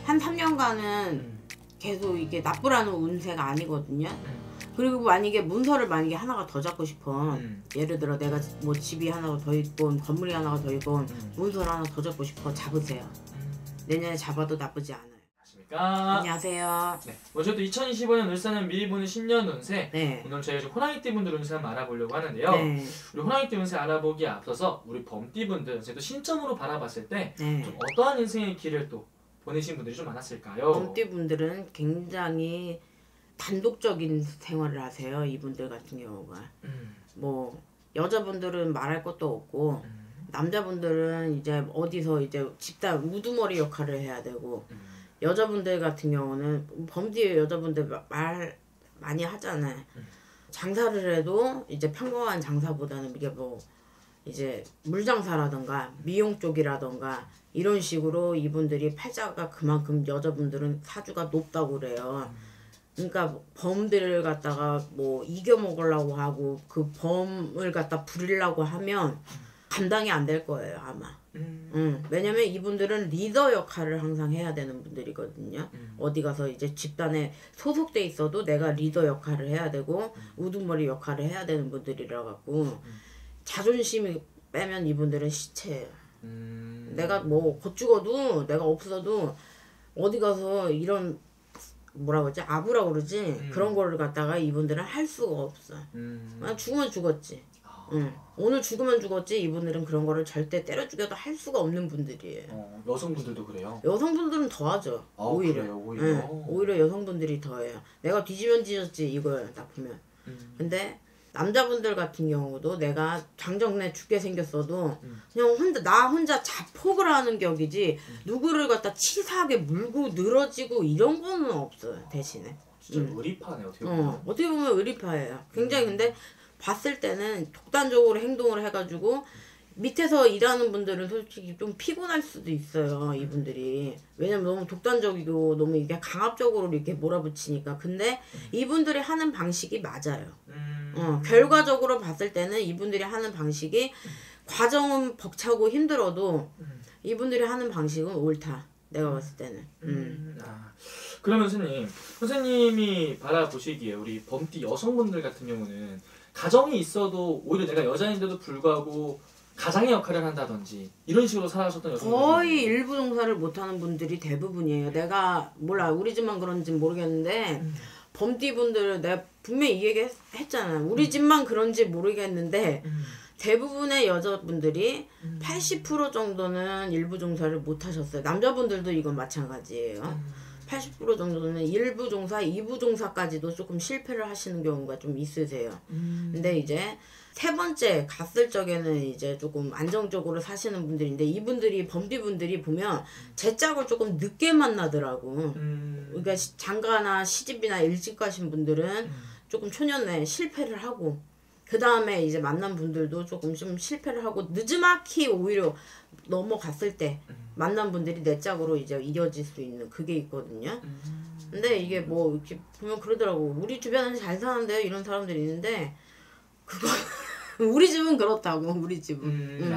한 3년간은 계속 이게 나쁘라는 운세가 아니거든요. 그리고 만약에 문서를 만약에 하나가 더 잡고 싶어. 예를 들어 내가 뭐 집이 하나가 더 있고 건물이 하나가 더 있고 문서를 하나 더 잡고 싶어. 잡으세요. 내년에 잡아도 나쁘지 않아요. 안녕하세요. 네, 먼저 또 2025년 울산은 미리 보는 신년 운세. 네. 오늘 저희가 호랑이띠 분들 운세 한번 알아보려고 하는데요. 네. 우리 호랑이띠 운세 알아보기에 앞서서 우리 범띠 분들 또 신점으로 바라봤을 때 네. 좀 어떠한 인생의 길을 또 보내신 분들이 좀 많았을까요? 범띠 분들은 굉장히 단독적인 생활을 하세요. 이분들 같은 경우가. 뭐 여자분들은 말할 것도 없고 남자분들은 이제 어디서 이제 집단 우두머리 역할을 해야 되고 여자분들 같은 경우는 범띠 여자분들 말 많이 하잖아요. 장사를 해도 이제 평범한 장사보다는 이게 뭐 이제 물장사라던가 미용 쪽이라던가 이런 식으로 이분들이 팔자가 그만큼 여자분들은 사주가 높다고 그래요. 그러니까 범들을 갖다가 뭐 이겨먹으려고 하고 그 범을 갖다 부리려고 하면 감당이 안 될 거예요 아마. 왜냐면 이분들은 리더 역할을 항상 해야 되는 분들이거든요. 어디 가서 이제 집단에 소속돼 있어도 내가 리더 역할을 해야 되고 우두머리 역할을 해야 되는 분들이라 갖고 자존심이 빼면 이분들은 시체예요. 내가 뭐 곧 죽어도 내가 없어도 어디 가서 이런 뭐라고 하지? 아부라고 그러지? 그런 거를 갖다가 이분들은 할 수가 없어. 죽으면 죽었지. 오늘 죽으면 죽었지. 이분들은 그런 거를 절대 때려 죽여도 할 수가 없는 분들이에요. 여성분들도 그래요? 여성분들은 더하죠. 오히려. 그래요? 오히려? 응, 오히려 여성분들이 더해요. 내가 뒤지면 뒤졌지 이거예요. 딱 보면. 근데 남자분들 같은 경우도 내가 장정내 죽게 생겼어도 그냥 나 혼자 자폭을 하는 격이지 누구를 갖다 치사하게 물고 늘어지고 이런 거는 없어요. 대신에. 진짜 의리파네 어떻게 보면. 어떻게 보면 의리파예요. 굉장히 근데 봤을 때는 독단적으로 행동을 해가지고 밑에서 일하는 분들은 솔직히 좀 피곤할 수도 있어요. 이분들이. 왜냐면 너무 독단적이고 너무 이게 강압적으로 이렇게 몰아붙이니까. 근데 이분들이 하는 방식이 맞아요. 결과적으로 봤을 때는 이분들이 하는 방식이 과정은 벅차고 힘들어도 이분들이 하는 방식은 옳다. 내가 봤을 때는. 그러면 선생님이 바라보시기에 우리 범띠 여성분들 같은 경우는 가정이 있어도 오히려 내가 여자인데도 불구하고 가장의 역할을 한다든지 이런 식으로 살아가셨던 여성분들 거의 일부 종사를 못하는 분들이 대부분이에요. 내가 몰라 우리 집만 그런지 모르겠는데 범띠 분들 내가 분명히 이 얘기 했잖아. 우리 집만 그런지 모르겠는데 대부분의 여자분들이 80% 정도는 일부 종사를 못하셨어요. 남자분들도 이건 마찬가지예요. 80% 정도는 일부 종사, 2부 종사까지도 조금 실패를 하시는 경우가 좀 있으세요. 근데 이제 세 번째 갔을 적에는 이제 조금 안정적으로 사시는 분들인데 이분들이 범띠분들이 보면 제 짝을 조금 늦게 만나더라고. 그러니까 장가나 시집이나 일찍 가신 분들은 조금 초년에 실패를 하고 그 다음에 이제 만난 분들도 조금 좀 실패를 하고 늦지막히 오히려 넘어갔을 때 만난 분들이 내 짝으로 이제 이어질 수 있는 그게 있거든요. 근데 이게 뭐 이렇게 보면 그러더라고. 우리 주변에는 잘 사는데요 이런 사람들이 있는데 그거 우리 집은 그렇다고. 우리 집은.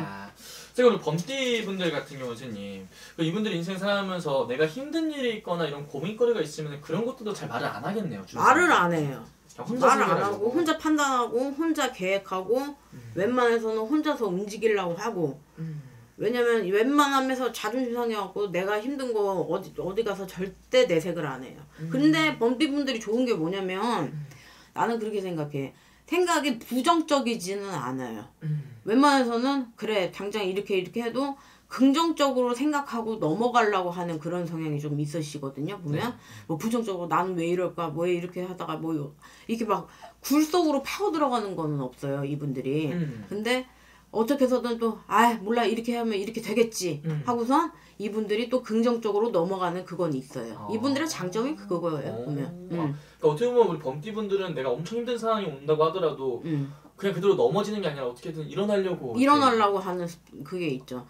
제가 우리 범띠 분들 같은 경우 선생님 이분들 인생 살아가면서 내가 힘든 일이 있거나 이런 고민거리가 있으면 그런 것들도 잘 말을 안 하겠네요. 말을 안 해요. 말을 안 생각하려고. 하고 혼자 판단하고 혼자 계획하고 웬만해서는 혼자서 움직이려고 하고 왜냐면 웬만하면서 자존심 상해갖고 내가 힘든 거 어디 가서 절대 내색을 안 해요. 근데 범띠분들이 좋은 게 뭐냐면 나는 그렇게 생각해. 생각이 부정적이지는 않아요. 웬만해서는 그래 당장 이렇게 해도 긍정적으로 생각하고 넘어가려고 하는 그런 성향이 좀 있으시거든요. 보면 뭐 부정적으로 나는 왜 이럴까 뭐 이렇게 하다가 뭐 이렇게 막 굴 속으로 파고 들어가는 거는 없어요 이분들이. 근데 어떻게 해서든 또 몰라 이렇게 하면 이렇게 되겠지 하고서 이분들이 또 긍정적으로 넘어가는 그건 있어요. 이분들의 장점이 그거예요. 보면. 그러니까 어떻게 보면 우리 범띠분들은 내가 엄청 힘든 상황이 온다고 하더라도 그냥 그대로 넘어지는 게 아니라 어떻게든 일어나려고 하는 그게 있죠.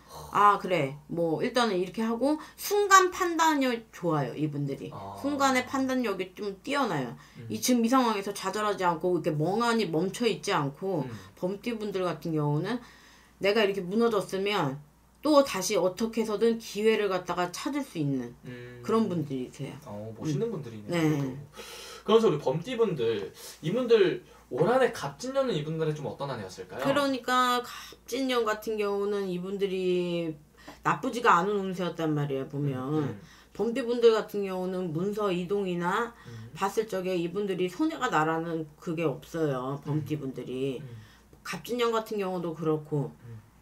그래 뭐 일단은 이렇게 하고 순간 판단력이 좋아요 이분들이. 순간의 판단력이 좀 뛰어나요. 지금 이 상황에서 좌절하지 않고 이렇게 멍하니 멈춰 있지 않고 범띠분들 같은 경우는 내가 이렇게 무너졌으면 또 다시 어떻게 해서든 기회를 갖다가 찾을 수 있는 그런 분들이세요. 멋있는 분들이네요. 네. 그래서 우리 범띠분들 이분들 올 한해 갑진년은 이분들은 좀 어떤 한 해였을까요? 그러니까 갑진년 같은 경우는 이분들이 나쁘지가 않은 운세였단 말이에요. 보면 범띠분들 같은 경우는 문서 이동이나 봤을 적에 이분들이 손해가 나라는 그게 없어요. 범띠분들이 갑진년 같은 경우도 그렇고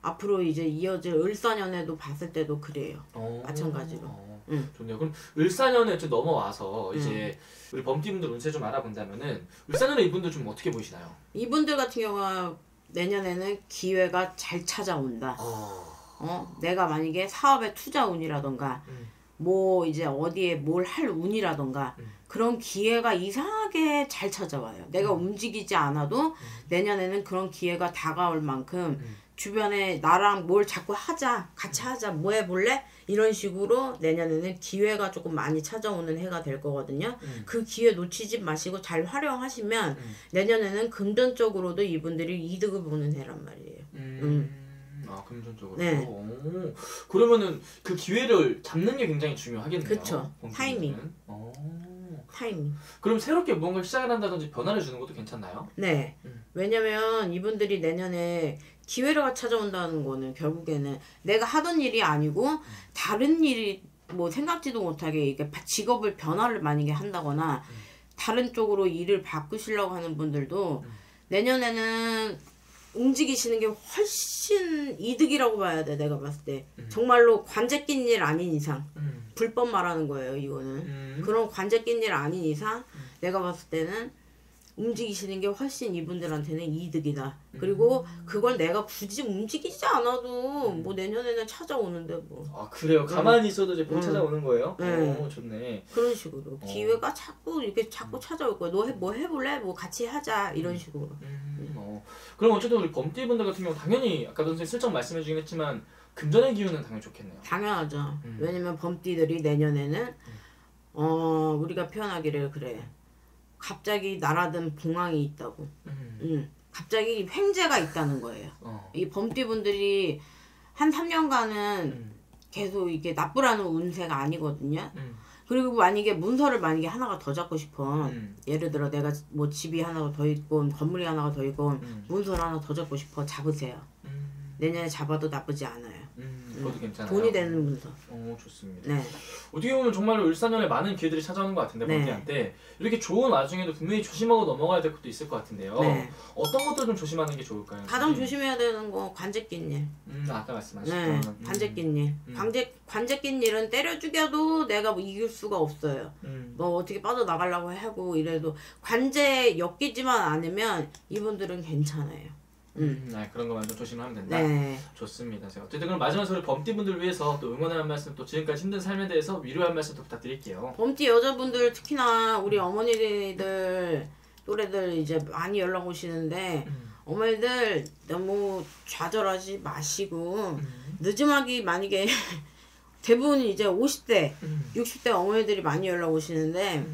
앞으로 이제 이어질 을사년에도 봤을 때도 그래요. 마찬가지로. 좋네요. 그럼 을사년에 좀 넘어와서 이제 우리 범띠분들 운세 좀 알아본다면은 을사년에 이분들 좀 어떻게 보이시나요? 이분들 같은 경우가 내년에는 기회가 잘 찾아온다. 내가 만약에 사업에 투자 운이라던가 뭐 이제 어디에 뭘 할 운이라던가 그런 기회가 이상하게 잘 찾아와요. 내가 움직이지 않아도 내년에는 그런 기회가 다가올 만큼 주변에 나랑 뭘 자꾸 하자, 같이 하자, 뭐 해볼래? 이런 식으로 내년에는 기회가 조금 많이 찾아오는 해가 될 거거든요. 그 기회 놓치지 마시고 잘 활용하시면 내년에는 금전적으로도 이분들이 이득을 보는 해란 말이에요. 금전적으로. 네. 그러면은 그 기회를 잡는 게 굉장히 중요하겠네요. 그쵸. 타이밍. 타이밍. 그럼 새롭게 무언가를 시작을 한다든지 변화를 주는 것도 괜찮나요? 네. 왜냐면 이분들이 내년에 기회가 찾아온다는 거는 결국에는 내가 하던 일이 아니고 다른 일이 뭐 생각지도 못하게 이게 직업을 변화를 만약에 한다거나 다른 쪽으로 일을 바꾸시려고 하는 분들도 내년에는 움직이시는 게 훨씬 이득이라고 봐야 돼. 내가 봤을 때 정말로 관제 낀 일 아닌 이상 불법 말하는 거예요. 이거는 그런 관제 낀 일 아닌 이상 내가 봤을 때는 움직이시는 게 훨씬 이분들한테는 이득이다. 그리고 그걸 내가 굳이 움직이지 않아도 뭐 내년에는 찾아오는데 뭐. 그래요? 가만히 있어도 이제 곧 찾아오는 거예요? 좋네. 그런 식으로 기회가 자꾸 이렇게 자꾸 찾아올 거야. 너 뭐 해볼래? 뭐 같이 하자 이런 식으로. 그럼 어쨌든 우리 범띠분들 같은 경우 당연히 아까 선생님 슬쩍 말씀해 주긴 했지만 금전의 기운은 당연히 좋겠네요. 당연하죠. 왜냐면 범띠들이 내년에는 우리가 표현하기를 그래. 갑자기 날아든 봉황이 있다고. 갑자기 횡재가 있다는 거예요. 이 범띠분들이 한 3년간은 계속 이게 나쁘라는 운세가 아니거든요. 그리고 만약에 문서를 만약에 하나가 더 잡고 싶어. 예를 들어 내가 뭐 집이 하나가 더 있고 건물이 하나가 더 있고 문서를 하나 더 잡고 싶어. 잡으세요. 내년에 잡아도 나쁘지 않아요. 그것도 괜찮아요. 돈이 되는 문서. 좋습니다. 네. 어떻게 보면 정말로 을사년에 많은 기회들이 찾아오는 것 같은데 범띠한테 이렇게 좋은 와중에도 분명히 조심하고 넘어가야 될 것도 있을 것 같은데요. 네. 어떤 것들 좀 조심하는 게 좋을까요? 가장 조심해야 되는 거 관제 낀 일. 아까 말씀하셨던. 네. 관제 낀 일. 관제 낀 일은 때려 죽여도 내가 뭐 이길 수가 없어요. 뭐 어떻게 빠져나가려고 하고 이래도 관제 엮이지만 않으면 이분들은 괜찮아요. 그런 것만 좀 조심하면 된다. 네. 좋습니다. 제가 어쨌든 그럼 마지막으로 범띠분들을 위해서 또 응원의 한 말씀 또 지금까지 힘든 삶에 대해서 위로의 한 말씀 또 부탁드릴게요. 범띠 여자분들 특히나 우리 어머니들 또래들 이제 많이 연락 오시는데 어머니들 너무 좌절하지 마시고 늦음하기 만약에 대부분 이제 50대, 60대 어머니들이 많이 연락 오시는데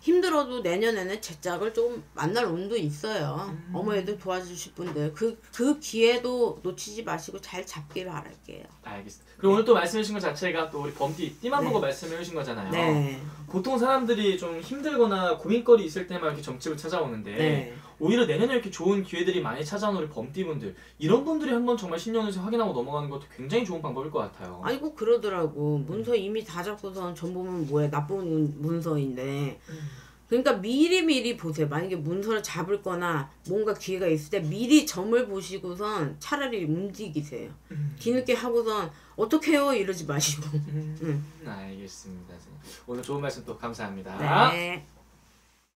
힘들어도 내년에는 제 짝을 좀 만날 운도 있어요. 어머니들 도와주실 분들 그 기회도 놓치지 마시고 잘 잡기를 바랄게요. 알겠습니다. 그리고 오늘 또 말씀해 주신 것 자체가 또 우리 범띠 띠만 보고 말씀해 주신 거잖아요. 네. 보통 사람들이 좀 힘들거나 고민거리 있을 때만 이렇게 점집을 찾아오는데 오히려 내년에 이렇게 좋은 기회들이 많이 찾아오는 우리 범띠분들 이런 분들이 한번 정말 신년운세 확인하고 넘어가는 것도 굉장히 좋은 방법일 것 같아요. 아니 꼭 그러더라고. 문서 이미 다 잡고선 전보면 뭐야 나쁜 문서인데 그러니까 미리미리 보세요. 만약에 문서를 잡을 거나 뭔가 기회가 있을 때 미리 점을 보시고선 차라리 움직이세요. 뒤늦게 하고선 어떻게 해요? 이러지 마시고. 알겠습니다. 오늘 좋은 말씀 또 감사합니다. 네.